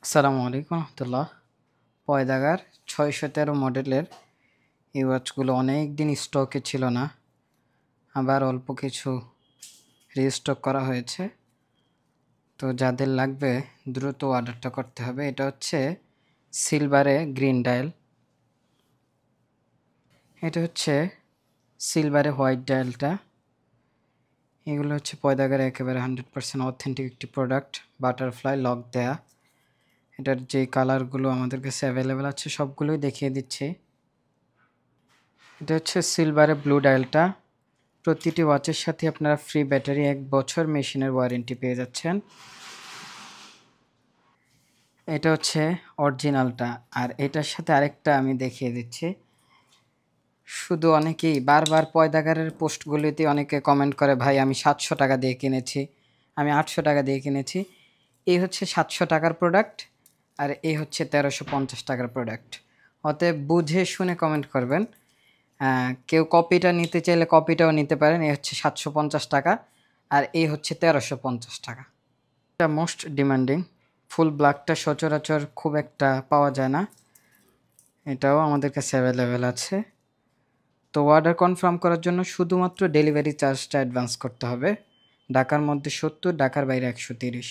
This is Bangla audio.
আসসালামু আলাইকুম রহমতুল্লাহ। পয়দাগার 613 মডেলের এই ওয়াচগুলো অনেক দিন স্টকে ছিল না, আবার অল্প কিছু রিস্টক করা হয়েছে। তো যাদের লাগবে দ্রুত অর্ডারটা করতে হবে। এটা হচ্ছে সিলভারে গ্রিন ডায়াল, এটা হচ্ছে সিলভারে হোয়াইট ডায়ালটা। এগুলো হচ্ছে পয়দাগারে একেবারে 100% অথেন্টিক একটি প্রোডাক্ট, বাটারফ্লাই লক দেয়া। এটার যে কালারগুলো আমাদের কাছে অ্যাভেলেবেল আছে সবগুলোই দেখিয়ে দিচ্ছি। এটা হচ্ছে সিলভারে ব্লু ডায়ালটা। প্রতিটি ওয়াচের সাথে আপনারা ফ্রি ব্যাটারি 1 বছর মেশিনের ওয়ারেন্টি পেয়ে যাচ্ছেন। এটা হচ্ছে অরিজিনালটা, আর এটার সাথে আরেকটা আমি দেখিয়ে দিচ্ছি। শুধু অনেকেই বারবার পয়দাগারের পোস্টগুলিতে অনেকে কমেন্ট করে, ভাই আমি 700 টাকা দিয়ে কিনেছি, আমি 800 টাকা দিয়ে কিনেছি। এই হচ্ছে 700 টাকার প্রোডাক্ট, আর এই হচ্ছে 1350 টাকার প্রোডাক্ট। অতএব বুঝে শুনে কমেন্ট করবেন। কেউ কপিটা নিতে চাইলে কপিটাও নিতে পারেন। এই হচ্ছে 750 টাকা, আর এই হচ্ছে 1350 টাকা। এটা মোস্ট ডিমান্ডিং ফুল ব্ল্যাকটা সচরাচর খুব একটা পাওয়া যায় না, এটাও আমাদের কাছে অ্যাভেলেবেল আছে। তো অর্ডার কনফার্ম করার জন্য শুধুমাত্র ডেলিভারি চার্জটা অ্যাডভান্স করতে হবে। ঢাকার মধ্যে 70, ঢাকার বাইরে 130।